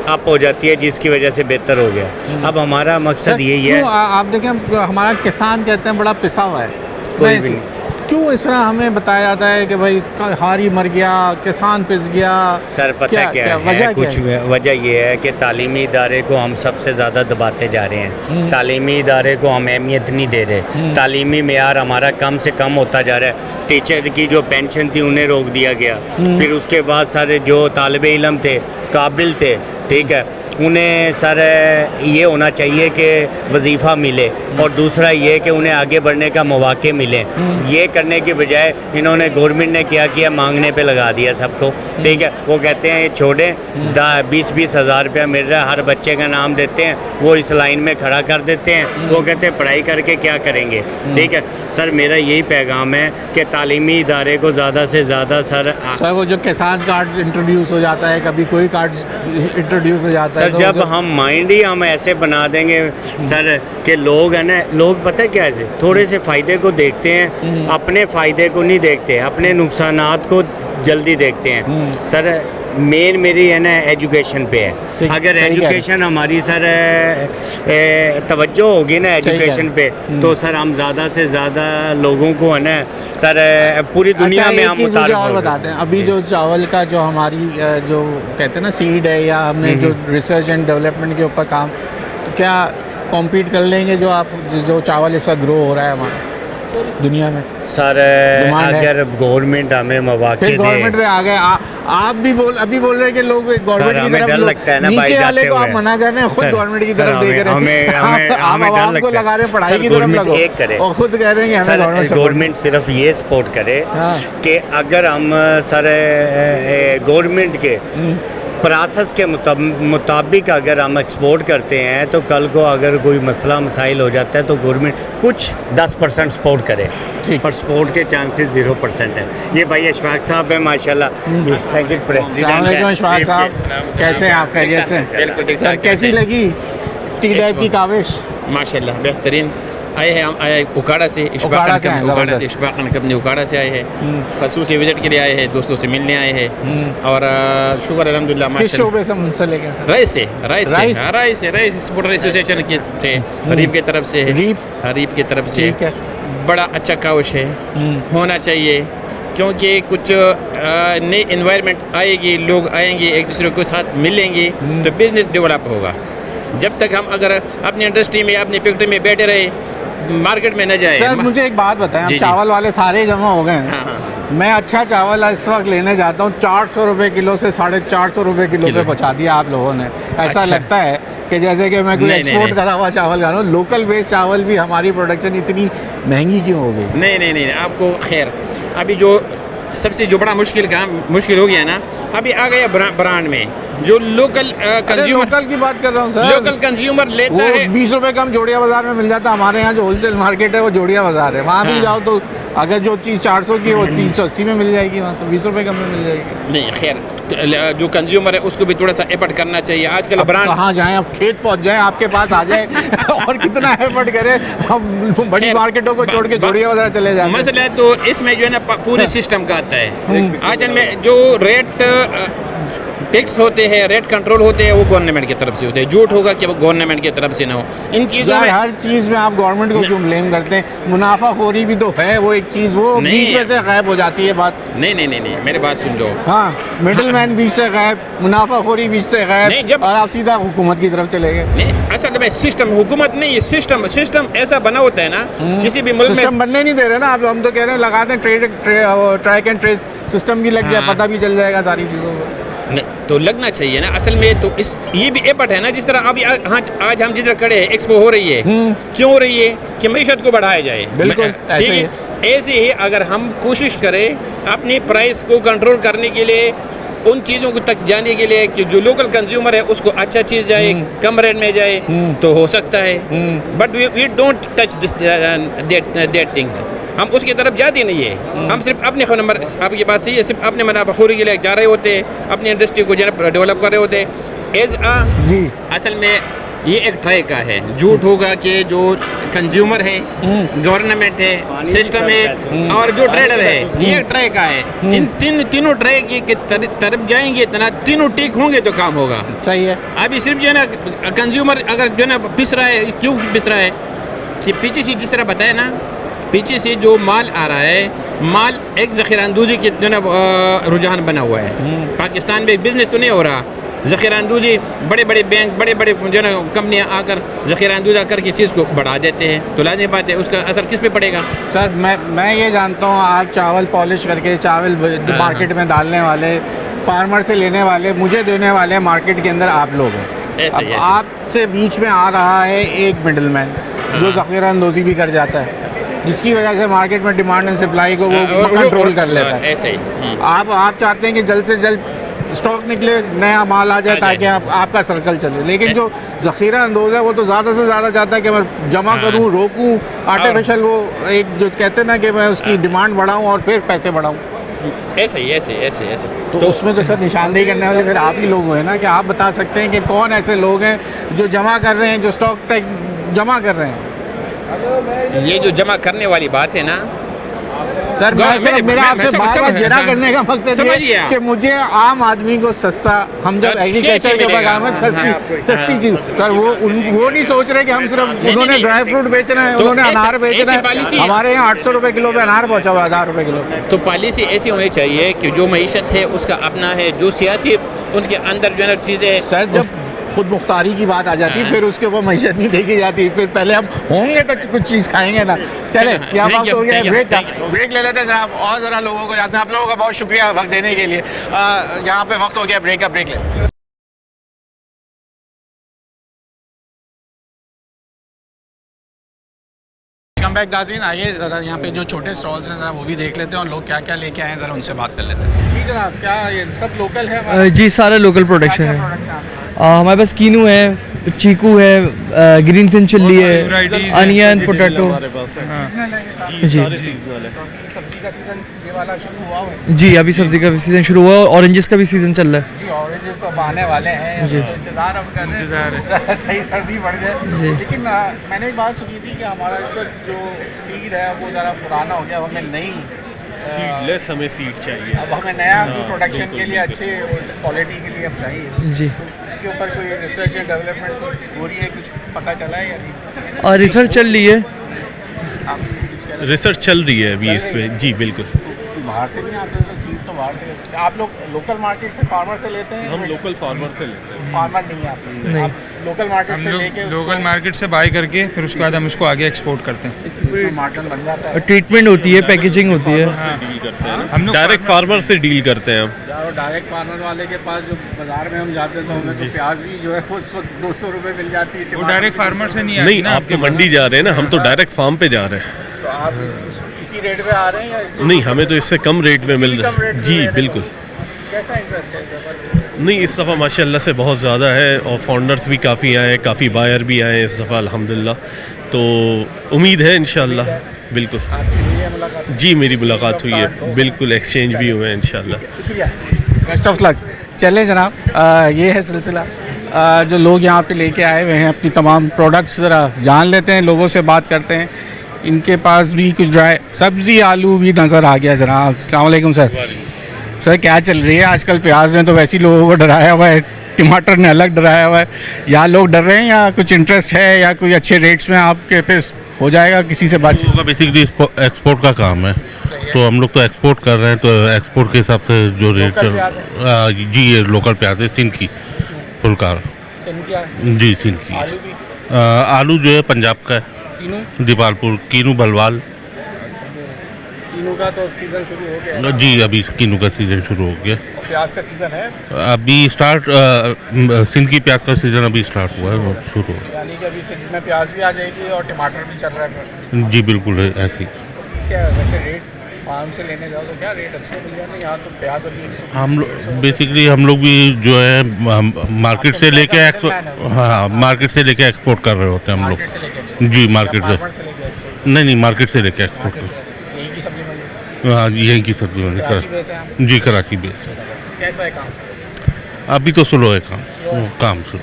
अप हो जाती है, जिसकी वजह से बेहतर हो गया। अब हमारा मकसद यही है। आप देखें हमारा किसान कहते हैं बड़ा पिसा हुआ है, कोई भी नहीं। क्यों इस तरह हमें बताया जाता है कि भाई हारी मर गया, किसान पिस गया? सर पता क्या है, वजह कुछ वजह ये है कि तालीमी इदारे को हम सबसे ज़्यादा दबाते जा रहे हैं। तालीमी इदारे को हम अहमियत नहीं दे रहे। तालीमी मेयार हमारा कम से कम होता जा रहा है। टीचर की जो पेंशन थी उन्हें रोक दिया गया। फिर उसके बाद सारे जो तालिबे इल्म थे, काबिल थे, ठीक है, उन्हें सर ये होना चाहिए कि वजीफ़ा मिले, और दूसरा ये कि उन्हें आगे बढ़ने का मौके मिले। ये करने की बजाय इन्होंने गवर्नमेंट ने क्या किया, मांगने पे लगा दिया सबको। ठीक है, वो कहते हैं ये छोड़ें, 20-20 हज़ार रुपया मिल रहा है, हर बच्चे का नाम देते हैं, वो इस लाइन में खड़ा कर देते हैं। वो कहते हैं पढ़ाई करके क्या करेंगे। ठीक है सर, मेरा यही पैगाम है कि तालीमी इदारे को ज़्यादा से ज़्यादा सर वो जो किसान कार्ड इंट्रोड्यूस हो जाता है, कभी कोई कार्ड इंट्रोड्यूस हो जाता है, सर जब हम माइंड ही हम ऐसे बना देंगे सर कि लोग है ना, लोग पता है क्या है, थोड़े से फ़ायदे को देखते हैं, अपने फ़ायदे को नहीं देखते, अपने नुकसानात को जल्दी देखते हैं। सर मेन मेरी है ना एजुकेशन पे है। अगर एजुकेशन हमारी सर तवज्जो होगी ना एजुकेशन पे, तो सर हम ज़्यादा से ज़्यादा लोगों को है ना सर पूरी दुनिया में हम और बताते हैं। अभी जो चावल का जो हमारी जो कहते हैं ना सीड है, या हमने जो रिसर्च एंड डेवलपमेंट के ऊपर काम, तो क्या कॉम्पीट कर लेंगे जो आप जो चावल इसका ग्रो हो रहा है हमारा दुनिया में? सर अगर गवर्नमेंट हमें मौके दे, गवर्नमेंट में आ गए, आप भी अभी बोल रहे हैं कि लोग गवर्नमेंट की तरफ, डर लगता है ना भाई वाले जाते को आप हुए, मना कर रहे हैं, खुद गवर्नमेंट की तरफ देख रहे हैं। हमें डर लगता है। लगा रहे हैं पढ़ाई की तरफ गवर्नमेंट लगो, एक करे और खुद कह रहे हैं कि हमें गवर्नमेंट सिर्फ ये सपोर्ट करे कि अगर हम सर गवर्नमेंट के प्रोसेस के मुताबिक अगर हम एक्सपोर्ट करते हैं, तो कल को अगर कोई मसला मसाइल हो जाता है तो गवर्नमेंट कुछ 10% सपोर्ट करे, पर सपोर्ट के चांसेस 0% है। ये भाई अशफाक साहब है माशाल्लाह, सेकंड प्रेसिडेंट है। अशफाक साहब कैसे हैं आप? खैरियत से? बिल्कुल ठीक ठाक। कैसी लगी टी-डैप की काविश? माशाल्लाह बेहतरीन। आए हैं, हम आए उकाड़ा से, इशफाक कंपनी उकाड़ा से आए हैं, खसूसी विजिट के लिए आए हैं, दोस्तों से मिलने आए हैं, और शुक्र अल्हम्दुलिल्लाह किस शोबे से मुंसलिक हैं सर? राइस सपोर्टर एसोसिएशन के थे, रीप की तरफ से है, रीप की तरफ से है। बड़ा अच्छा काविश है, होना चाहिए, क्योंकि कुछ नई इन्वायरमेंट आएगी, लोग आएंगे, एक दूसरे के साथ मिलेंगे, तो बिजनेस डेवलप होगा। जब तक हम अगर अपनी इंडस्ट्री में, अपनी फैक्ट्री में बैठे रहे, मार्केट में न जाए। सर मुझे एक बात बताएं, अब चावल वाले सारे जमा हो गए हैं। मैं अच्छा चावल इस वक्त लेने जाता हूँ, 400 रुपये किलो से 450 रुपये किलो पे पहुँचा दिया आप लोगों ने। ऐसा लगता है कि जैसे कि मैं कोई एक्सपोर्ट करा हुआ चावल खा रहा हूँ। लोकल बेस्ड चावल भी हमारी प्रोडक्शन इतनी महंगी क्यों हो गई? नहीं, आपको खैर अभी जो सबसे जो बड़ा मुश्किल हो गया ना, अभी आ गया ब्रांड में जो लोकल कंज्यूमर, लोकल की बात कर रहा हूँ सर, लोकल कंज्यूमर लेता है। 20 रुपए कम जोड़िया बाजार में मिल जाता है। हमारे यहाँ जो होलसेल मार्केट है वो जोड़िया बाजार है, वहाँ भी जाओ तो अगर जो चीज़ 400 की वो 380 में मिल जाएगी, वहाँ से 20 रुपए कम में मिल जाएगी। नहीं खैर, जो कंज्यूमर है उसको भी थोड़ा सा एफर्ट करना चाहिए। आजकल ब्रांड कहाँ जाएं, अब खेत पहुँच जाएं, आपके पास आ जाए और कितना एफर्ट करें, हम बड़ी मार्केटों को छोड़ के जोड़िया बाजार चले जाए। मसला है तो इसमें जो है ना पूरे सिस्टम का आता है। आजकल में जो रेट टैक्स होते हैं, रेट कंट्रोल होते हैं, वो गवर्नमेंट की तरफ से होते हैं। झूठ होगा कि वो गवर्नमेंट की तरफ से ना हो। इन चीज़ों में हर चीज़ में आप गवर्नमेंट को क्यों ब्लेम करते हैं? मुनाफाखोरी भी तो है, वो एक चीज़ वो बीच में से गायब हो जाती है बात। नहीं, मेरी बात सुन लो। हाँ, मिडिल मैन बीच से गायब, मुनाफाखोरी बीच से गायब, और आप सीधा हुकूमत की तरफ चले गए। नहीं, असल में सिस्टम हुकूमत नहीं है, सिस्टम ऐसा बना होता है ना, किसी भी मुल्क में सिस्टम बनने नहीं दे रहे ना आप। हम तो कह रहे हैं लगा दें ट्रैक एंड ट्रेस सिस्टम भी लग जाए, पता भी चल जाएगा सारी चीज़ों को। तो लगना चाहिए ना असल में। तो इस ये भी एफर्ट है ना, जिस तरह अभी आज हम जिधर खड़े हैं एक्सपो हो रही है, क्यों हो रही है कि मईशत को बढ़ाया जाए। बिल्कुल ठीक है। ऐसे ही अगर हम कोशिश करें अपनी प्राइस को कंट्रोल करने के लिए, उन चीज़ों को तक जाने के लिए कि जो लोकल कंज्यूमर है उसको अच्छा चीज़ जाए, कम रेट में जाए, तो हो सकता है। But we don't touch this that things. हम उसकी तरफ जाते नहीं है, हम सिर्फ अपने नंबर, आपकी बात सही है, सिर्फ अपने मुनाफाखोरी के लिए जा रहे होते हैं, अपनी इंडस्ट्री को डेवलप कर रहे होते हैं। जी असल में ये एक ट्राई का है, झूठ होगा कि जो कंज्यूमर है, गवर्नमेंट है, सिस्टम है और जो ट्रेडर है, ये एक ट्राई का है। इन तीनों ट्राई की तरफ जाएंगे इतना, तीनों टिक होंगे तो काम होगा। सही है। अभी सिर्फ जो है ना कंज्यूमर अगर जो है ना पिस रहा है, क्यों पिस रहा है कि पीछे से जिस तरह बताया ना, पीछे से जो माल आ रहा है, माल एक ज़ख़ीराअंदोज़ी के जो ना रुझान बना हुआ है। पाकिस्तान में बिजनेस तो नहीं हो रहा, ज़ख़ीराअंदोज़ी बड़े बड़े बैंक, बड़े बड़े जो ना कंपनियाँ आकर ज़ख़ीराअंदोज़ी करके चीज़ को बढ़ा देते हैं, तो लाज़िमी बात है उसका असर किस पे पड़ेगा। सर मैं ये जानता हूँ, आप चावल पॉलिश करके चावल मार्केट में डालने वाले, फार्मर से लेने वाले, मुझे देने वाले मार्केट के अंदर आप लोग हैं। अब आपसे बीच में आ रहा है एक मिडलमैन जो ज़ख़ीराअंदोज़ी भी कर जाता है, जिसकी वजह से मार्केट में डिमांड एंड सप्लाई को वो कंट्रोल कर लेता है। ऐसे ही आप चाहते हैं कि जल्द से जल्द स्टॉक निकले, नया माल आ जाए ताकि आपका सर्कल चले, लेकिन जो ज़ख़ीराअंदोज़ है वो तो ज़्यादा से ज़्यादा चाहता है कि मैं जमा करूं, रोकूं, आर्टिफिशियल वो एक जो कहते हैं ना कि मैं उसकी डिमांड बढ़ाऊं और फिर पैसे बढ़ाऊं। ऐसे तो उसमें तो सर निशानदेही करने वाले फिर आप ही लोग हुए ना, कि आप बता सकते हैं कि कौन ऐसे लोग हैं जो जमा कर रहे हैं, जो स्टॉक जमा कर रहे हैं। ये जो जमा करने वाली बात है ना सर, मेरा आपसे बात जरा करने का मकसद समझिए कि मुझे आम आदमी को सस्ता, हम जब एग्रीकल्चर के बगान में सस्ती चीज़, सर वो नहीं सोच रहे कि हम सिर्फ उन्होंने ड्राई फ्रूट बेचना है, उन्होंने अनार बेचना है, हमारे यहाँ 800 रुपये किलो पे अनार पहुँचा हुआ 1000 रुपये किलो। तो पॉलिसी ऐसी होनी चाहिए कि जो मईशत है उसका अपना है, जो सियासी उनके अंदर जो है ना चीज़ें। सर जब खुद मुख्तारी की बात आ जाती है फिर उसके ऊपर मैशत नहीं देखी जाती, फिर पहले हम होंगे तो कुछ चीज़ खाएंगे ना। चले क्या बात हो गया, ब्रेक ले लेते हैं जनाब, और ज़रा लोगों को जाते हैं। आप लोगों का बहुत शुक्रिया वक्त देने के लिए। यहाँ पे वक्त हो गया ब्रेक का, ब्रेक ले। कम बैक नाज़रीन, आइए ज़रा यहाँ पे जो छोटे स्टॉल्स हैं ज़रा वो भी देख लेते हैं और लोग क्या क्या लेके आए हैं, ज़रा उनसे बात कर लेते हैं। जी जनाब, क्या ये सब लोकल है? जी सारा लोकल प्रोडक्शन है। हमारे पास कीनू है, चीकू है, ग्रीन थिन चिल्ली है, अनियन, पोटैटो। जी सब्जी का सीजन ये वाला शुरू हुआ है? जी अभी सब्जी का भी सीज़न शुरू हुआ है, ऑरेंजेस का भी सीज़न चल रहा है। जी ऑरेंजेस तो अब आने वाले हैं, जी। तो इंतज़ार अब कर रहे हैं सही सर्दी बढ़ जाए। जी। लेकिन मैंने एक बात सुनी थी कि हमारा इस वक्त जो सीड है वो ज़रा पुराना हो गया, हमें नई सीडलेस हमें सीड चाहिए। अब हमें नया प्रोडक्शन के लिए अच्छे क्वालिटी के लिए अब चाहिए। जी इसके ऊपर कोई रिसर्च एंड डेवलपमेंट हो रही है, कुछ पता चला है या नहीं? रिसर्च चल रही है, रिसर्च चल रही है अभी इस पे। जी बिल्कुल। बाहर से नहीं आते तो सीड तो बाहर से ले सकते हैं। आप लोग लोकल मार्केट से फार्मर से लेते हैं? हम लोकल फार्मर से लेते हैं। फार्मर नहीं है आप? नहीं। आप लोकल मार्केट से लेके लोकल मार्केट से बाई करके फिर उसके बाद हम उसको आगे एक्सपोर्ट करते हैं। उसको मार्जिन बन जाता है। ट्रीटमेंट होती है, पैकेजिंग होती है। डील करते हैं, हम लोग डायरेक्ट फार्मर से डील करते हैं हम। डायरेक्ट फार्मर वाले के पास जो बाजार में हम जाते हैं तो हमें तो प्याज भी जो है वो उस वक्त 200 रुपये मिल जाती है। वो डायरेक्ट फार्मर से नहीं आती नहीं, ना आप तो मंडी जा रहे हैं ना, हम तो डायरेक्ट फार्म पे जा रहे हैं। तो आप इसी रेट पे आ रहे हैं या इससे नहीं, हमें तो इससे कम रेट में मिल रहा है। जी बिल्कुल। कैसा इंटरेस्ट है इस दफा? नहीं, इस दफ़ा माशाल्लाह से बहुत ज़्यादा है और फाउंडर्स भी काफ़ी आए हैं, काफ़ी बायर भी आए हैं इस दफ़ा अल्हम्दुलिल्लाह। तो उम्मीद है इंशाल्लाह। बिल्कुल। आपकी हुई है मुलाकात? जी मेरी मुलाकात हुई है, बिल्कुल एक्सचेंज भी हुए हैं इंशाल्लाह। शुक्रिया, बेस्ट ऑफ लक। चलें जनाब, ये है सिलसिला। जो लोग यहाँ पे लेके आए हुए हैं अपनी तमाम प्रोडक्ट्स, ज़रा जान लेते हैं, लोगों से बात करते हैं। इनके पास भी कुछ ड्राई सब्ज़ी, आलू भी नज़र आ गया जनाब। अस्सलाम वालेकुम सर। सर क्या चल रही है आजकल? प्याज ने तो वैसे ही लोगों को डराया हुआ है, टमाटर ने अलग डराया हुआ है। या लोग डर रहे हैं या कुछ इंटरेस्ट है या कोई अच्छे रेट्स में आपके पे हो जाएगा किसी से बातचीत? का बेसिकली एक्सपोर्ट का काम है, तो हम लोग तो एक्सपोर्ट कर रहे हैं, तो एक्सपोर्ट के हिसाब से जो रेट जी ये लोकल प्याज है, सिंध की फुलकार। जी सिंध की। आलू भी? आलू जो है पंजाब का है, तीनों दीपालपुर, कीनू बलवाल। कीनू का तो सीजन शुरू हो गया, जी अभी कीनू का सीज़न शुरू हो गया। प्याज का सीजन है, अभी स्टार्ट सिंध की प्याज का सीज़न अभी स्टार्ट हुआ है, शुरू हो यानी कि अभी सिंध में प्याज भी आ जाएगी और टमाटर भी चल रहा है। गया। जी बिल्कुल है ऐसे ही। क्या वैसे रेट फार्म से लेने जाओ तो क्या रेट अच्छे मिल जाते हैं? यहाँ तो प्याज अभी 120 हम लोग बेसिकली हम लोग भी जो है मार्केट से लेके हाँ मार्केट से लेके एक्सपोर्ट कर रहे होते हैं हम लोग। मार्केट से लेके जी मार्केट से फार्मर से लेके एक्सपोर्ट, नहीं मार्केट से लेके एक्सपोर्ट कर। यही की सब्जी मंडी, हाँ यहीं की सब्जी वाली कराची बेस है आप? जी कराची बेस। कैसा है काम? अभी तो स्लो है काम स्लो।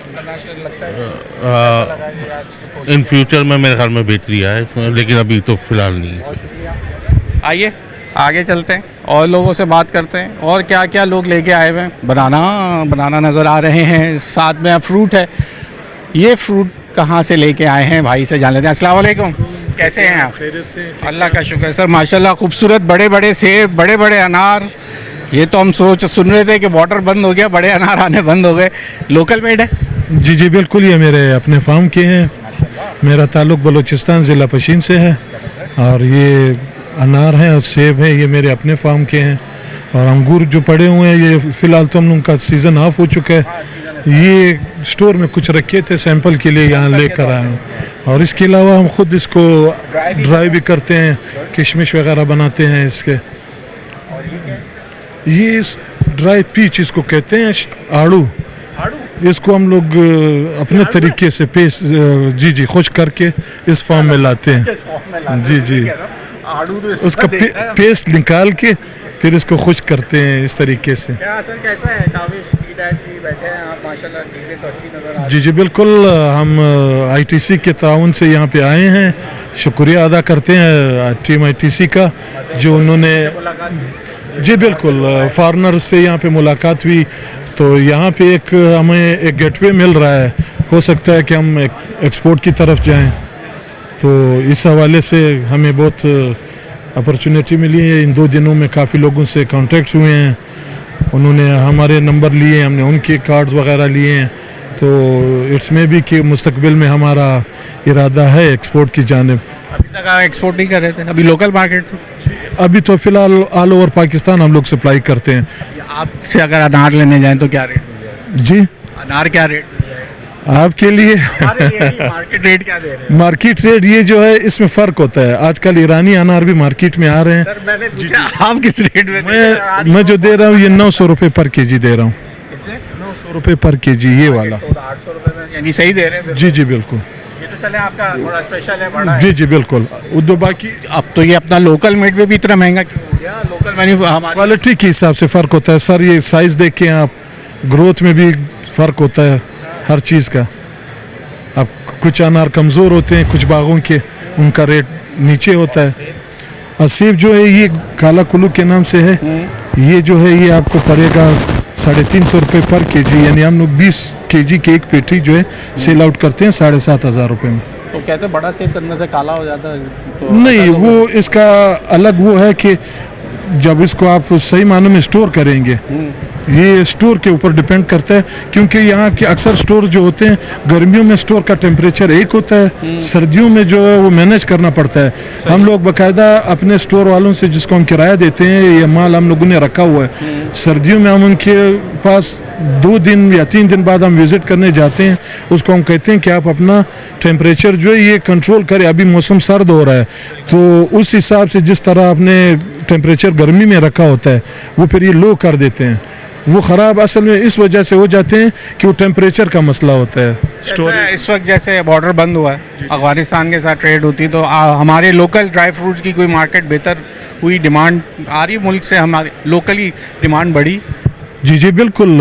इंटरनेशनल लगता है लगा कि आज तो कोशिश इन फ्यूचर में मेरे ख्याल में बेच लिया है इसमें, लेकिन अभी तो फिलहाल नहीं है। बहुत शुक्रिया। आइए आगे चलते हैं और लोगों से बात करते हैं और क्या क्या लोग लेके आए हुए हैं। बनाना नज़र आ रहे हैं, साथ में फ्रूट है। ये फ्रूट कहाँ से लेके आए हैं भाई से जान लेते हैं। अस्सलाम वालेकुम, कैसे हैं आप? अल्लाह का शुक्र सर, माशाल्लाह खूबसूरत बड़े बड़े सेब, बड़े बड़े अनार। ये तो हम सुन रहे थे कि वाटर बंद हो गया, बड़े अनार आने बंद हो गए। लोकल मेड है? जी जी बिल्कुल, ये मेरे अपने फार्म के हैं। मेरा ताल्लुक़ बलूचिस्तान ज़िला पशीन से है और ये अनार हैं और सेब हैं, ये मेरे अपने फार्म के हैं। और अंगूर जो पड़े हुए हैं ये फ़िलहाल तो हम लोगों का सीज़न ऑफ हो चुका है। ये स्टोर में कुछ रखे थे सैंपल के लिए, यहाँ लेकर आए हैं। और इसके अलावा हम खुद इसको ड्राई भी करते हैं, किशमिश वगैरह बनाते हैं इसके। ये ड्राई पीच इसको कहते हैं, आड़ू। इसको हम लोग अपने तरीके से पेस्ट जी खुश करके इस फॉर्म में लाते हैं। जी जी, उसका पेस्ट निकाल के फिर इसको खुश करते हैं इस तरीके से। क्या सर कैसा है? काफ़ी स्पीड है कि बैठे हैं आप, माशाल्लाह चीज़ें तो अच्छी नज़र आ रही जी जी बिल्कुल, हम आईटीसी के ताउन से यहाँ पे आए हैं। शुक्रिया अदा करते हैं टीम आईटीसी का जो उन्होंने, जी बिल्कुल, फॉरेनर से यहाँ पे मुलाकात हुई तो यहाँ पे हमें एक गेटवे मिल रहा है। हो सकता है कि हम एक्सपोर्ट की तरफ जाएं, तो इस हवाले से हमें बहुत अपॉर्चुनिटी मिली है। इन 2 दिनों में काफ़ी लोगों से कांटेक्ट हुए हैं, उन्होंने हमारे नंबर लिए, हमने उनके कार्ड्स वगैरह लिए हैं। तो इट्स में भी कि मुस्तकबिल में हमारा इरादा है एक्सपोर्ट की जानिब। अभी तक आप एक्सपोर्ट नहीं कर रहे थे, अभी लोकल मार्केट से? अभी तो फ़िलहाल ऑल ओवर पाकिस्तान हम लोग सप्लाई करते हैं। आपसे अगर अनार लेने जाएं तो क्या रेट मिल जाएगा? जी अनार क्या रेट आपके लिए मार्केट रेट क्या दे रहे हैं? मार्केट रेट ये जो है इसमें फ़र्क होता है। आजकल ईरानी अनार भी मार्केट में आ रहे हैं। सर मैंने पूछा आप किस रेट में? मैं जो दे रहा हूँ ये 900 रुपये पर केजी दे रहा हूँ। 900 रुपये पर केजी ये वाला। 800 रुपये में यानी सही दे रहे हैं? जी जी बिल्कुल। ये तो चले आपका थोड़ा स्पेशल है, बड़ा है। जी जी बिल्कुल। उधर बाकी अब तो ये अपना लोकल मेड में भी इतना महंगा क्यों हो गया? लोकल मैन्यू हमारी क्वालिटी के हिसाब से फ़र्क होता है सर। ये साइज़ देख के आप, ग्रोथ में भी फ़र्क होता है हर चीज़ का। अब कुछ अनार कमज़ोर होते हैं, कुछ बागों के उनका रेट नीचे होता है। और सेब जो है ये काला कुल्लू के नाम से है। ये जो है ये आपको पड़ेगा 350 रुपये पर केजी, यानी हम लोग 20 केजी की एक पेटी जो है सेल आउट करते हैं 7,500 रुपये में। तो कहते हैं बड़ा सेब करने से काला हो जाता है तो नहीं, वो इसका अलग वो है कि जब इसको आप सही मानों में स्टोर करेंगे, ये स्टोर के ऊपर डिपेंड करता है। क्योंकि यहाँ के अक्सर स्टोर जो होते हैं गर्मियों में स्टोर का टेम्परेचर एक होता है, सर्दियों में जो है वो मैनेज करना पड़ता है। हम लोग बाकायदा अपने स्टोर वालों से जिसको हम किराया देते हैं, ये माल हम लोगों ने रखा हुआ है। सर्दियों में हम उनके पास 2 दिन या 3 दिन बाद हम विज़िट करने जाते हैं। उसको हम कहते हैं कि आप अपना टेम्परेचर जो है ये कंट्रोल करें, अभी मौसम सर्द हो रहा है तो उस हिसाब से जिस तरह आपने टेम्परेचर गर्मी में रखा होता है वो फिर ये लो कर देते हैं। वो ख़राब असल में इस वजह से हो जाते हैं कि वो टेम्परेचर का मसला होता है। स्टोर इस वक्त जैसे बॉर्डर बंद हुआ है, अफगानिस्तान के साथ ट्रेड होती तो हमारे लोकल ड्राई फ्रूट्स की कोई मार्केट बेहतर हुई, डिमांड आ रही मुल्क से, हमारे लोकली डिमांड बढ़ी? जी जी बिल्कुल।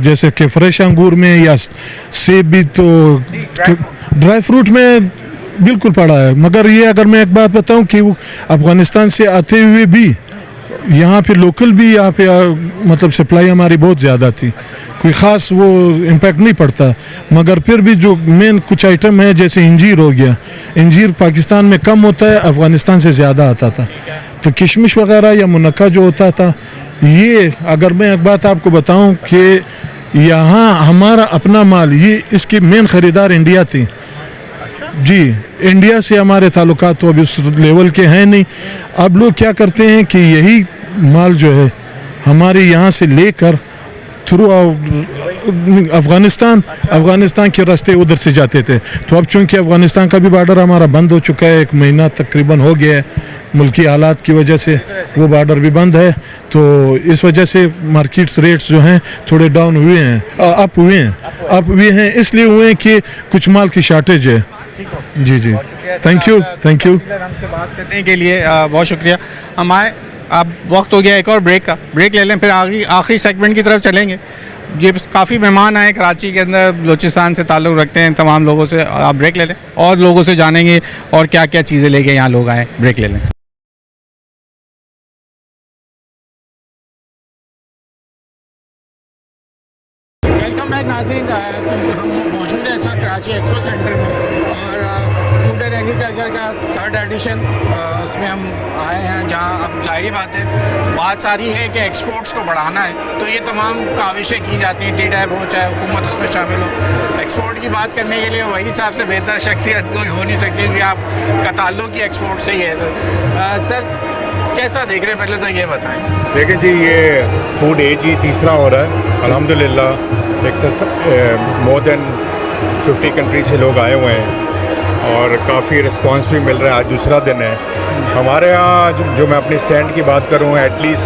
जैसे कि फ्रेश अंगूर में या सेब भी तो ड्राई फ्रूट में बिल्कुल पड़ा है। मगर ये अगर मैं एक बात बताऊं कि अफ़गानिस्तान से आते हुए भी यहाँ पे लोकल भी यहाँ पे मतलब सप्लाई हमारी बहुत ज़्यादा थी, कोई ख़ास वो इम्पैक्ट नहीं पड़ता। मगर फिर भी जो मेन कुछ आइटम है जैसे इंजीर हो गया, इंजीर पाकिस्तान में कम होता है, अफ़गानिस्तान से ज़्यादा आता था। तो किशमिश वगैरह या मुनक्का जो होता था, ये अगर मैं एक बात आपको बताऊं कि यहाँ हमारा अपना माल, ये इसकी मेन ख़रीदार इंडिया थी। जी, इंडिया से हमारे ताल्लुकात तो अभी उस लेवल के हैं नहीं। अब लोग क्या करते हैं कि यही माल जो है हमारे यहाँ से लेकर थ्रू अफ़गानिस्तान के रास्ते उधर से जाते थे। तो अब चूंकि अफ़गानिस्तान का भी बॉर्डर हमारा बंद हो चुका है, 1 महीना तकरीबन हो गया है, मुल्की हालात की वजह से वो बॉर्डर भी बंद है। तो इस वजह से मार्केट्स रेट्स जो हैं थोड़े डाउन हुए हैं, अप हुए हैं इसलिए हुए हैं कि कुछ माल की शॉर्टेज है। जी जी, थैंक यू। हमसे बात करने के लिए बहुत शुक्रिया। हमारे अब वक्त हो गया एक और ब्रेक का, ब्रेक ले लें, फिर आखिरी सेगमेंट की तरफ चलेंगे। ये काफ़ी मेहमान आए कराची के अंदर, बलूचिस्तान से ताल्लुक़ रखते हैं, तमाम लोगों से। आप ब्रेक ले लें और लोगों से जानेंगे और क्या क्या चीज़ें लेके यहाँ लोग आए। ब्रेक ले लें। वेलकम बैक नाज़रीन। हम मौजूद हैं इस वक्त कराची एक्सपो सेंटर में और फूड एंड एग्रीकल्चर का 3rd एडिशन उसमें हम आए हैं, जहां अब जाहिर बात है बात सारी है कि एक्सपोर्ट्स को बढ़ाना है, तो ये तमाम काविशें की जाती हैं, TTIP हो चाहे हुकूमत उसमें शामिल हो। एक्सपोर्ट की बात करने के लिए वही साहब से बेहतर शख्सियत कोई हो नहीं सकती, भी आपका ताल्लुक ही एक्सपोर्ट से ही है। सर कैसा देख रहे हैं, पहले तो ये बताएं। देखिए जी, ये फूड एज ही तीसरा हो रहा है अल्हम्दुलिल्लाह। मोर देन 50 कंट्री से लोग आए हुए हैं और काफ़ी रिस्पांस भी मिल रहा है। आज दूसरा दिन है हमारे यहाँ। जो मैं अपने स्टैंड की बात करूँ, एटलीस्ट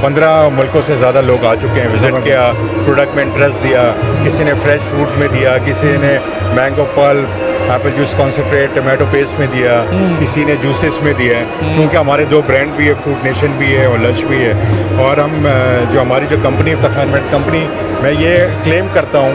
15 मुल्कों से ज़्यादा लोग आ चुके हैं, विज़िट किया, प्रोडक्ट में इंटरेस्ट दिया। किसी ने फ्रेश फ्रूट में दिया, किसी ने mango pulp, Apple juice concentrate, tomato paste में दिया, किसी ने जूसेस में दिया है। क्योंकि हमारे 2 ब्रांड भी है, फ्रूट नेशन भी है और लंच भी है। और हम जो हमारी जो कंपनी इफ्तिखार मेड कंपनी, मैं ये क्लेम करता हूँ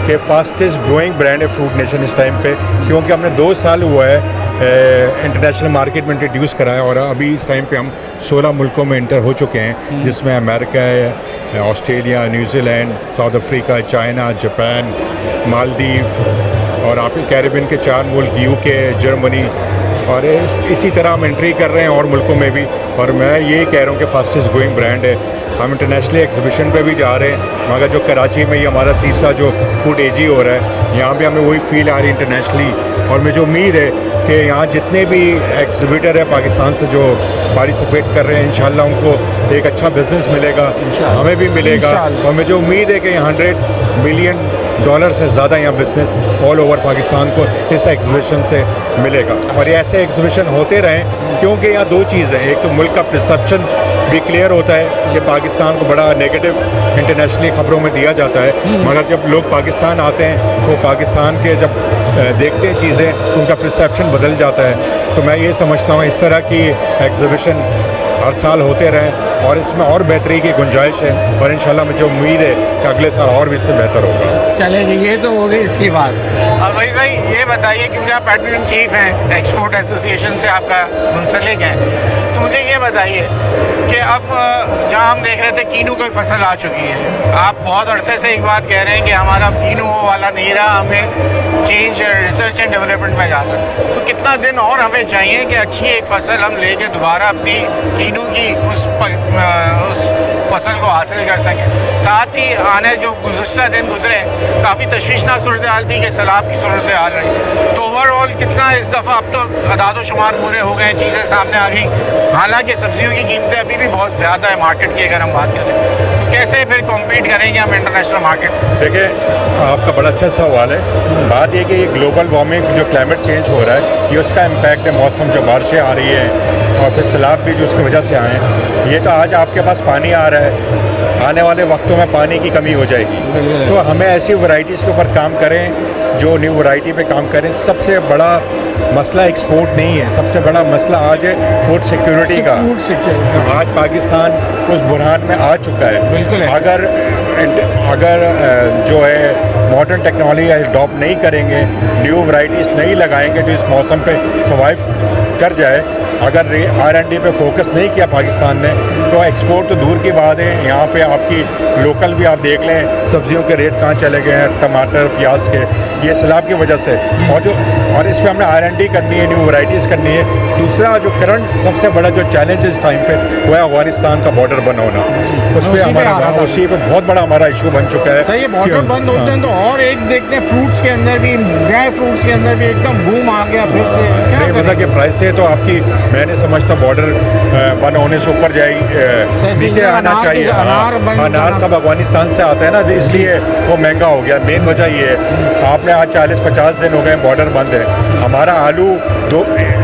कि फास्टेस्ट ग्रोइंग ब्रांड है फ्रूट नेशन इस टाइम पे, क्योंकि हमने 2 साल हुआ है इंटरनेशनल मार्केट में इंट्रोड्यूस करा है और अभी इस टाइम पे हम 16 मुल्कों में इंटर हो चुके हैं, जिसमें अमेरिका है, Australia, New Zealand, south Africa, China, Japan, Maldives और आप कैरिबियन के 4 मुल्क, UK, जर्मनी, और इसी तरह हम एंट्री कर रहे हैं और मुल्कों में भी। और मैं ये कह रहा हूँ कि फास्टेस्ट ग्रोइंग ब्रांड है। हम इंटरनेशनल एग्जीबिशन पे भी जा रहे हैं, मगर जो कराची में ये हमारा तीसरा जो फूड एजी हो रहा है, यहाँ पे हमें वही फील आ रही है इंटरनेशनली। और मुझे उम्मीद है कि यहाँ जितने भी एग्जीबिटर है पाकिस्तान से जो पार्टिसिपेट कर रहे हैं, इंशाल्लाह उनको एक अच्छा बिजनेस मिलेगा, हमें भी मिलेगा। और मुझे उम्मीद है कि $100 मिलियन से ज़्यादा यहाँ बिजनेस ऑल ओवर पाकिस्तान को इस एग्जीबिशन से मिलेगा। और ये ऐसे एग्जीबिशन होते रहें, क्योंकि यहाँ 2 चीज़ हैं। एक तो मुल्क का परसेप्शन भी क्लियर होता है कि पाकिस्तान को बड़ा नेगेटिव इंटरनेशनली ख़बरों में दिया जाता है, मगर जब लोग पाकिस्तान आते हैं तो पाकिस्तान के जब देखते हैं चीज़ें तो उनका परसेप्शन बदल जाता है। तो मैं ये समझता हूँ इस तरह की एग्जीबिशन हर साल होते रहें और इसमें और बेहतरी की गुंजाइश है। और इंशाल्लाह मुझे उम्मीद है कि अगले साल और भी इससे बेहतर होगा। चले जी, ये तो हो गई इसकी बात। अब भाई ये बताइए, क्योंकि आप एडमिन इन चीफ हैं, एक्सपोर्ट एसोसिएशन से आपका मुंसलिक है, तो मुझे ये बताइए कि अब जहाँ हम देख रहे थे कीनू की फसल आ चुकी है, आप बहुत अरसे से एक बात कह रहे हैं कि हमारा कीनू वो वाला नहीं रहा, हमें चेंज रिसर्च एंड डेवलपमेंट में जाना। तो कितना दिन और हमें चाहिए कि अच्छी एक फसल हम लेके दोबारा अपनी कीनू की उस फसल को हासिल कर सकें? साथ ही आने जो गुज़श्ता दिन गुजरे काफ़ी तशवीशनाक सूरत हाल थी कि सैलाब की सूरत हाल रही, तो ओवरऑल कितना इस दफ़ा अब तो अदाद शुमार पूरे हो गए, चीज़ें सामने आ गई। हालांकि सब्जियों की कीमतें अभी भी बहुत ज़्यादा है मार्केट की, अगर हम बात करें तो कैसे फिर कॉम्पीट करेंगे हम इंटरनेशनल मार्केट? देखिए, आपका बड़ा अच्छा सवाल है। बात ये कि ये ग्लोबल वार्मिंग जो क्लाइमेट चेंज हो रहा है, ये उसका इम्पैक्ट है। मौसम जो बारिशें आ रही हैं और फिर सैलाब भी जो उसकी वजह से आए हैं, ये तो आज आपके पास पानी आ रहा है, आने वाले वक्तों में पानी की कमी हो जाएगी। तो हमें ऐसी वैरायटीज़ के ऊपर काम करें, जो न्यू वैरायटी पे काम करें। सबसे बड़ा मसला एक्सपोर्ट नहीं है, सबसे बड़ा मसला आज है फूड सिक्योरिटी का। आज पाकिस्तान उस बुरहान में आ चुका है। अगर जो है मॉडर्न टेक्नोलॉजी अडॉप्ट नहीं करेंगे, न्यू वैरायटीज़ नहीं लगाएंगे जो इस मौसम पे सर्वाइव कर जाए, अगर R&D पे फोकस नहीं किया पाकिस्तान ने तो एक्सपोर्ट तो दूर की बात है। यहाँ पे आपकी लोकल भी आप देख लें, सब्जियों के रेट कहाँ चले गए हैं, टमाटर प्याज के, ये सैलाब की वजह से। और इस पर हमने R&D करनी है, न्यू वैरायटीज़ करनी है। दूसरा जो करंट सबसे बड़ा जो चैलेंज इस टाइम पे वो है अफगानिस्तान का बॉर्डर बंद होना। उस पर हमारा उसी पे बहुत बड़ा हमारा इशू बन चुका है। सही है, बॉर्डर बंद होते हैं तो और एक देखते हैं फ्रूट्स के अंदर भी, ड्राई फ्रूट्स के अंदर भी एकदम बूम आ गया फिर से। नहीं मतलब कि प्राइस से तो आपकी, मैं नहीं समझता बॉर्डर बंद होने से ऊपर जाएगी, नीचे आना चाहिए। अनार सब अफगानिस्तान से आता है ना, इसलिए वो महंगा हो गया। मेन वजह ये है, आपने आज 40-50 दिन हो गए बॉर्डर बंद है। हमारा आलू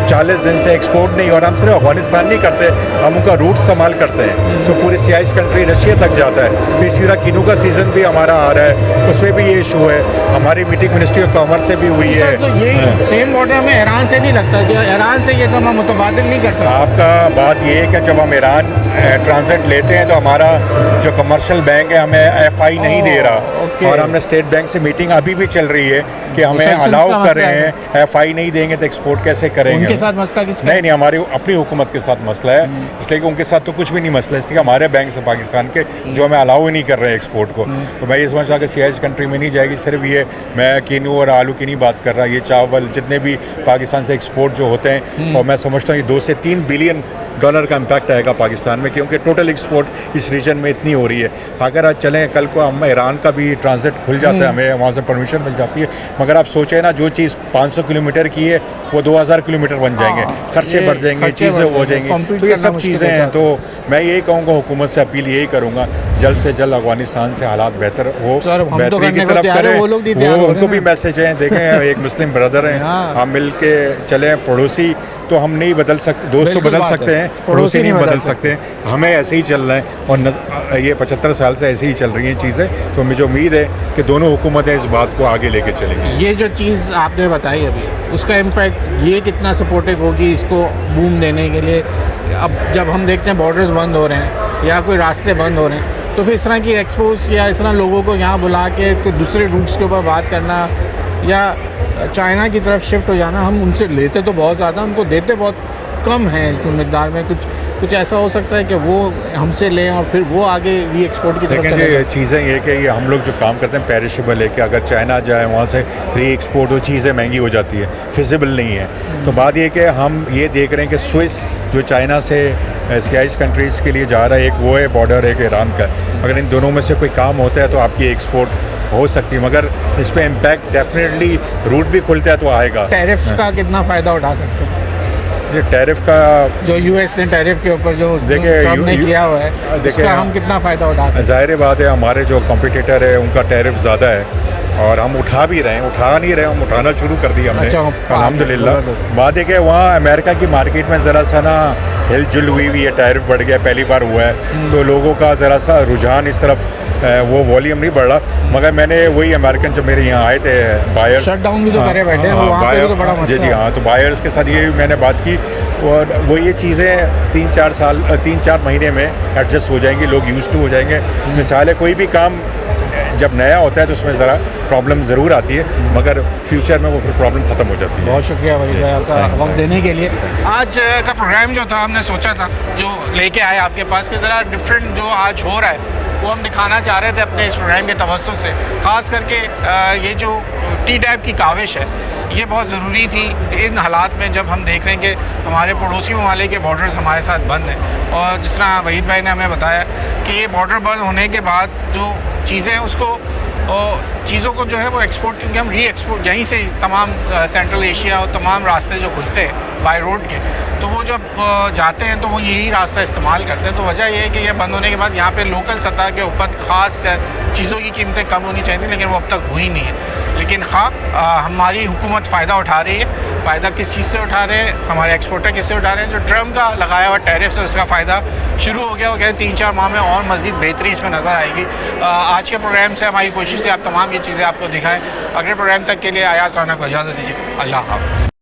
40 दिन से एक्सपोर्ट नहीं, और हम सिर्फ अफगानिस्तान नहीं करते, हम उनका रूट इस्तेमाल करते हैं तो पूरी CIS कंट्री रशिया तक जाता है। इसी तरह किनू का सीज़न भी हमारा आ रहा है, उसमें भी ये इशू है। हमारी मीटिंग मिनिस्ट्री ऑफ कॉमर्स से भी हुई है। तो ये सेम बॉर्डर हमें ईरान से नहीं लगता, जो ईरान से ये तो हम मुतबादिल नहीं कर सकते। आपका बात ये है कि जब हम ईरान ट्रांजिट लेते हैं तो हमारा जो कमर्शियल बैंक है हमें FI नहीं दे रहा, और हमने स्टेट बैंक से मीटिंग अभी भी चल रही है कि हमें अलाउ कर रहे हैं। FI नहीं देंगे तो एक्सपोर्ट कैसे करेंगे? उनके साथ मसला किसका? नहीं, हमारी अपनी हुकूमत के साथ मसला है, इसलिए कि उनके साथ तो कुछ भी नहीं मसला, इसलिए हमारे बैंक से पाकिस्तान के जो हमें अलाउ ही नहीं कर रहे हैं एक्सपोर्ट को। तो मैं ये समझता कि CIS कंट्री में नहीं जाएगी। सिर्फ ये, मैं किनू और आलू की नहीं बात कर रहा, ये चावल जितने भी पाकिस्तान से एक्सपोर्ट जो होते हैं, और मैं समझता हूँ $2 से $3 बिलियन का इम्पैक्ट आएगा पाकिस्तान में, क्योंकि टोटल एक्सपोर्ट इस रीजन में इतनी हो रही है। अगर आज चलें, कल को हम ईरान का भी ट्रांजिट खुल जाता है, हमें वहाँ से परमिशन मिल जाती है, मगर आप सोचें ना, जो चीज़ 500 किलोमीटर की है वो 2000 किलोमीटर बन जाएंगे, खर्चे बढ़ जाएंगे, चीज़ें हो जाएंगी। तो ये सब चीज़ें हैं। तो मैं यही कहूँगा, हुकूमत से अपील यही करूँगा, जल्द से जल्द अफगानिस्तान से हालात बेहतर हो, बेहतरी की तरफ करें। वो उनको भी मैसेज हैं, देखें एक मुस्लिम ब्रदर हैं, हम मिल के चलें। पड़ोसी तो हम नहीं बदल सकते, दोस्त तो बदल सकते हैं, पड़ोसी नहीं बदल सकते। हमें ऐसे ही चलना है, और ये 75 साल से ऐसे ही चल रही हैं चीज़ें। तो मुझे उम्मीद है कि दोनों हुकूमतें इस बात को आगे लेके चलेंगी। ये जो चीज़ आपने बताई अभी, उसका इम्पैक्ट ये कितना सपोर्टिव होगी इसको बूम देने के लिए? अब जब हम देखते हैं बॉर्डर्स बंद हो रहे हैं या कोई रास्ते बंद हो रहे हैं, तो फिर इस तरह की एक्सपोज या इस तरह लोगों को यहाँ बुला के कोई दूसरे रूट्स के ऊपर बात करना या चाइना की तरफ शिफ्ट हो जाना, हम उनसे लेते तो बहुत ज़्यादा, उनको देते बहुत कम है इस मकदार में। कुछ ऐसा हो सकता है कि वो हमसे लें और फिर वो आगे री एक्सपोर्ट की तरफ चले। चीज़ें ये कि ये हम लोग जो काम करते हैं पेरिशेबल है, कि अगर चाइना जाए वहाँ से री एक्सपोर्ट हो, चीज़ें महंगी हो जाती है, फिजिबल नहीं है। तो बात ये कि हम ये देख रहे हैं कि स्विस जो चाइना से CIS कंट्रीज़ के लिए जा रहा है, एक वो है बॉर्डर, एक ईरान का। अगर इन दोनों में से कोई काम होता है तो आपकी एक्सपोर्ट हो सकती है, मगर इस पर इम्पैक्ट डेफिनेटली, रूट भी खुलता है तो आएगा। टैरिफ का कितना फ़ायदा उठा सकते हैं? ये टैरिफ का जो US ने टैरिफ के ऊपर जो ट्रम्प ने किया हुआ है, उसका हम कितना फ़ायदा उठा सकते हैं? ज़ाहिर बात है, हमारे जो कॉम्पिटिटर है उनका टैरिफ ज़्यादा है, और हम उठा भी रहे हैं, उठा नहीं रहे, हम उठाना शुरू कर दिया हमने, अल्हम्दुलिल्लाह। बात है कि वहाँ अमेरिका की मार्केट में ज़रा सा ना हिलजुल हुई है, टैरिफ बढ़ गया, पहली बार हुआ है, तो लोगों का ज़रा सा रुझान इस तरफ, वो वॉल्यूम नहीं बढ़ रहा। मगर मैंने वही अमेरिकन जब मेरे यहाँ आए थे बायर्स, शटडाउन भी तो करे बैठे हैं, वहाँ पे भी तो बड़ा मसला जी हाँ, तो बायर्स के साथ ये मैंने बात की, और वो ये चीज़ें 3-4 महीने में एडजस्ट हो जाएंगी, लोग यूज़ टू हो जाएंगे। मिसाल है, कोई भी काम जब नया होता है तो उसमें ज़रा प्रॉब्लम ज़रूर आती है, मगर फ्यूचर में वो फिर प्रॉब्लम ख़त्म हो जाती है। बहुत शुक्रिया भाई आपका वक्त देने के लिए। आज का प्रोग्राम जो था, हमने सोचा था जो लेके आए आपके पास कि ज़रा डिफरेंट जो आज हो रहा है वो हम दिखाना चाह रहे थे अपने इस प्रोग्राम के तवज्जुह से। ख़ास करके ये जो टी टाइप की काविश है, ये बहुत ज़रूरी थी इन हालात में, जब हम देख रहे हैं कि हमारे पड़ोसी ममालिक के बॉर्डर्स हमारे साथ बंद हैं। और जिस तरह वहीद भाई ने हमें बताया कि ये बॉर्डर बंद होने के बाद जो चीज़ें हैं उसको, चीज़ों को जो है वो एक्सपोर्ट, क्योंकि हम री एक्सपोर्ट यहीं से तमाम सेंट्रल एशिया और तमाम रास्ते जो खुलते हैं बाय रोड के, तो वो जब जाते हैं तो वो यही रास्ता इस्तेमाल करते हैं। तो वजह ये है कि ये बंद होने के बाद यहाँ पे लोकल सतह के ऊपर ख़ास कर चीज़ों की कीमतें कम होनी चाहिए, लेकिन वो अब तक हुई नहीं है। लेकिन हमारी हुकूमत फ़ायदा उठा रही है। फ़ायदा किस चीज़ से उठा रहे हैं? हमारे एक्सपोर्टर किससे उठा रहे हैं? जो ट्रम्प का लगाया हुआ टैरिफ से उसका फ़ायदा शुरू हो गया। वो कहते हैं 3-4 माह में और मज़ीद बेहतरी इसमें नज़र आएगी। आज के प्रोग्राम से हमारी कोशिश थी आप तमाम ये चीज़ें आपको दिखाएं। अगले प्रोग्राम तक के लिए अयाज राना को इजाज़त दीजिए। अल्लाह हाफ़िज़।